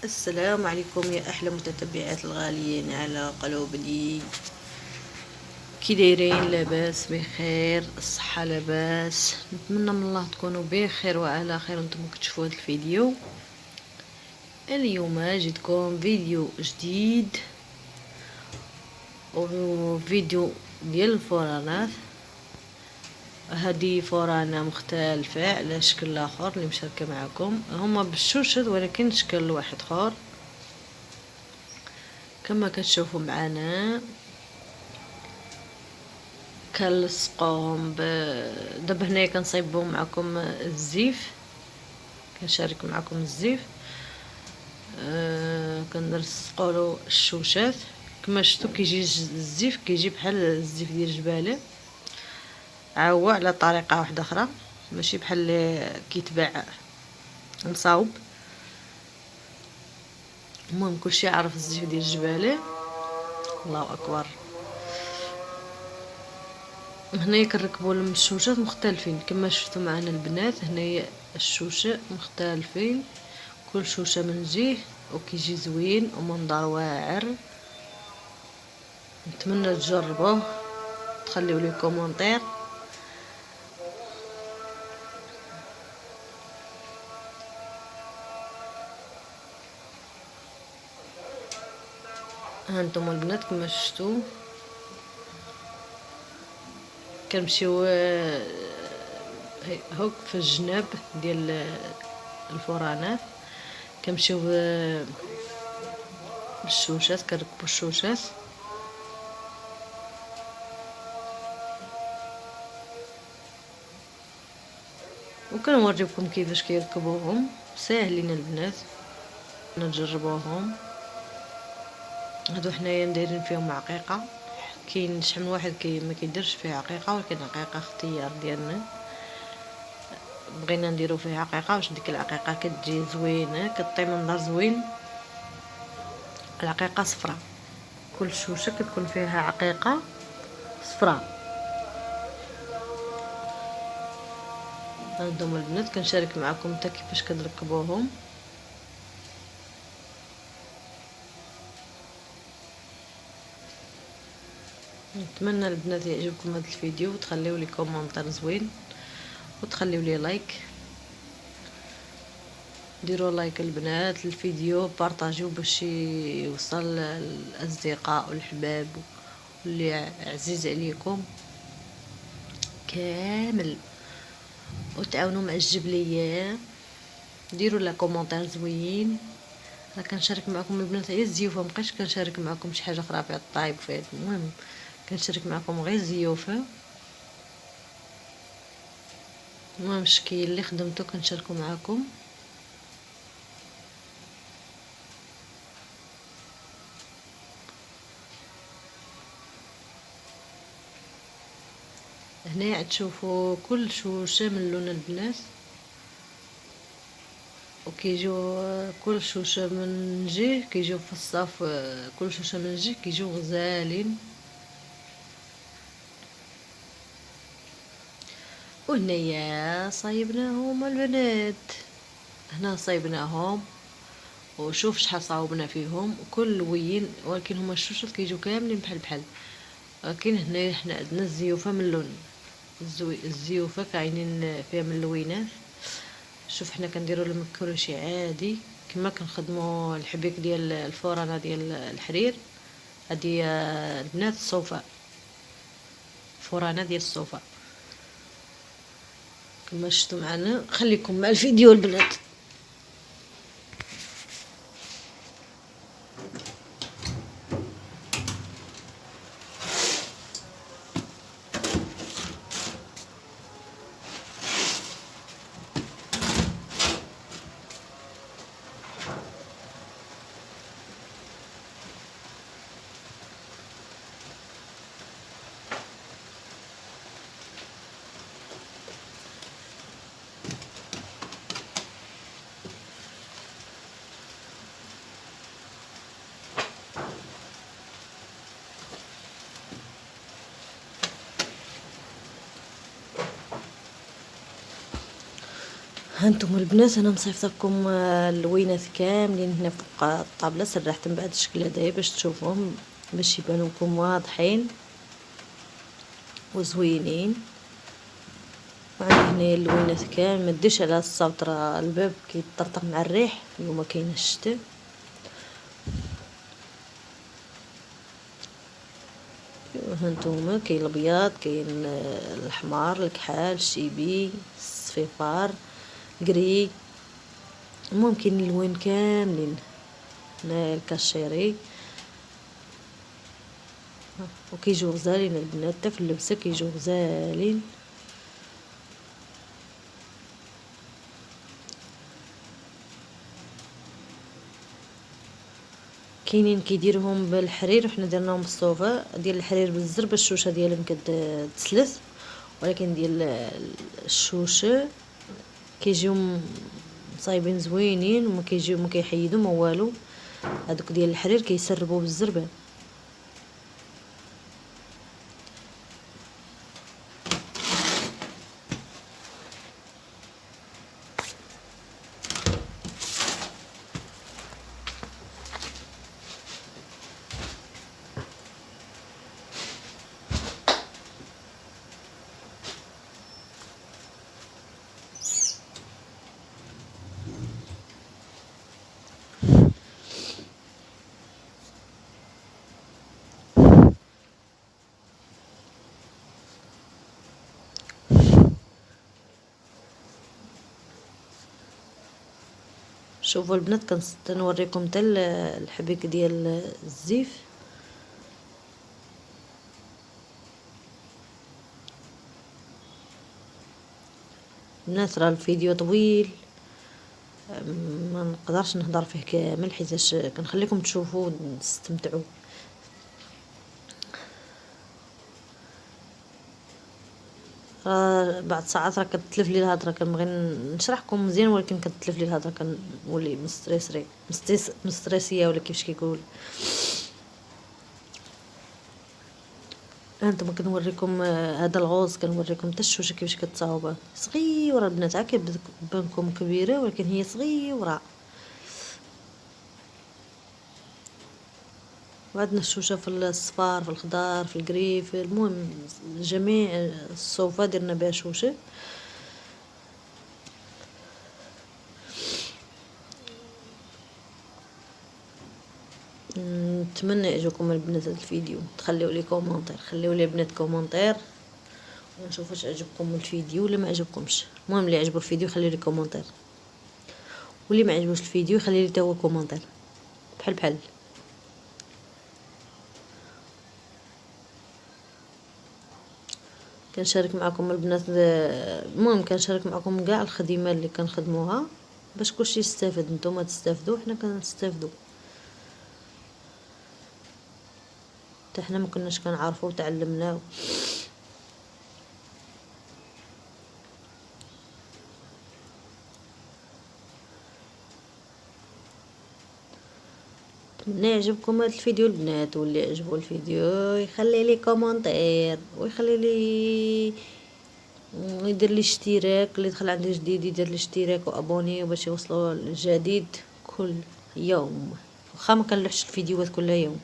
السلام عليكم يا احلى متتبعات الغاليين على قلوبني. كي دايرين؟ لاباس بخير؟ الصحه لاباس؟ نتمنى من الله تكونوا بخير وعلى خير وانتم كتشوفوا هذا الفيديو. اليوم جيتكم فيديو جديد وفيديو ديال الفرانات. هذه فرانه مختلفه على شكل اخر اللي مشاركه معكم، هما بالشوشد ولكن شكل واحد اخر كما كتشوفوا معنا. كنلصقوهم دابا هنايا كنصايبهم معكم الزيف، كنشارك معكم الزيف. كنلصقوا له الشوشات كما شفتوا. كيجي الزيف كيجي بحال الزيف ديال الجبالة، هو على طريقه واحده اخرى، ماشي بحال اللي كيتباع مصاوب. المهم كلشي عارف الزيف ديال الجبالة. الله اكبر. هنايا كنركبوا لهم الشوشات مختلفين كما شفتوا معنا البنات. هنايا الشوشه مختلفين، كل شوشه من جهه وكيجي زوين ومنظر واعر. نتمنى تجربوه، تخليو لي كومونتير. هانتوما البنات كما شفتوا كنمشيو هوك في الجناب ديال الفرانات، كنمشيو بالشوشات، كنركبوا الشوشات وكنوريكم كيفاش كيركبوهم. ساهلين البنات، نجربوهم. هادو حنايا دايرين فيهم عقيقه. كاين شحال من واحد ما كيديرش فيه عقيقه، ولكن عقيقه اختيار ديالنا. بغينا نديرو فيه عقيقه باش ديك العقيقه كتجي زوينه، كطي منظر زوين. العقيقه صفراء، كل شوشه كتكون فيها عقيقه صفراء. هادوما البنات كنشارك معكم حتى كيفاش كنركبوهم. نتمنى البنات يعجبكم هذا الفيديو، وتخليو لي كومونتير زوين، وتخليو لي لايك. ديروا لايك البنات الفيديو، بارطاجيو باش يوصل للاصدقاء والحباب واللي عزيز عليكم كامل، وتعاونوا مع الجبليه. ديروا لا كومونتير زوين. انا كنشارك معكم البنات غير الزيوفه، مابقيتش كنشارك معكم شي حاجه اخرى في الطايب في. المهم كنشارك معكم غير الزيوفه. المهم الشكل اللي خدمته كنشاركو معكم. هنا تشوفوا كل شوشه من لون البنات، وكيجيو كل شوشه من جهه كيجيو في الصف. كل شوشه من جهه كيجيو غزالين. وهنايا صايبناهم البنات، هنا صايبناهم وشوف شحال صاوبنا فيهم وكل وين. ولكن هما الشوشات كيجيو كاملين بحال بحال. ولكن هنا حنا عندنا الزيوفه من لون الزيوفه كاينين فيها من اللوينات. شوف حنا كنديروا المكروشي عادي كما كنخدموا الحبيك ديال الفرانه ديال الحرير. هذه البنات الصوفاء، فرانه ديال الصوفاء كما شفتوا معنا. خليكم مع الفيديو البنات. هانتم البنات انا مصيفطلكم اللوينات كاملين هنا فوق الطابله، سرحت من بعد الشكل هدايا باش تشوفوهم باش يبانوا لكم واضحين وزوينين. وعندي هنا اللوينات كامل، ما ديرش على الصوت راه الباب كيطرطق مع الريح، اليوم كاين الشتاء. هانتوما كاين الابيض، كاين الاحمر، الكحال، الشيبي، الصفيفار، قري، المهم كاين الالوان كاملين. هنا الكاشيري وكيجيو غزالين البنات، حتى في اللبسه كيجيو غزالين. كاينين كيديروهم بالحرير، وحنا درناهم بالصوفه ديال الحرير بالزر باش الشوشه ديالهم كتسلس، ولكن ديال الشوشه كيجيو صايبين زوينين وما كيجيو ما كيحيدوا ما والو. هذوك ديال الحرير كيسربوا بالزربه. شوفوا البنات كنوريكم حتى الحبيك ديال الزيف. الناس راه الفيديو طويل ما نقدرش نهضر فيه كامل حيتاش كنخليكم تشوفوا تستمتعوا. بعد ساعات راه كتلف لي الهضره، كنبغي نشرحكم مزيان ولكن كتلف لي الهضره، كنولي مستريسيه ولا كيفاش كيقول. هانتوما كنوريكم هذا الغوز، كنوريكم حتى الشوشه كيفاش كتصاوب صغيره البنات، عا كتبانكم كبيره ولكن هي صغيره. وعندنا الشوشه في الصفار، في الخضار، في القريف، المهم جميع الصوفه درنا بها شوشه. نتمنى يعجبكم البنات هذا الفيديو، تخليوا لي كومونتير، خليوا لي البنات كومونتير ونشوف واش عجبكم الفيديو ولا ما عجبكمش. المهم اللي عجبو الفيديو خلي لي كومونتير، واللي ما عجبوش الفيديو خلي لي حتى هو كومونتير بحال بحال. كنشارك معكم البنات، المهم كنشارك معكم كاع الخدمه اللي كنخدموها باش كلشي يستافد، نتوما تستافدوا حنا كنستافدوا، حتى حنا ما كناش كنعرفوا وتعلمنا. نتمنى يعجبكم هذا الفيديو البنات، واللي عجبو الفيديو يخلي لي كومونتير ويخلي لي ويدير لي اشتراك، اللي دخل عندي جديد يدير لي اشتراك وابوني باش يوصلوا الجديد كل يوم، واخا ما كنلوحش الفيديوهات كل يوم.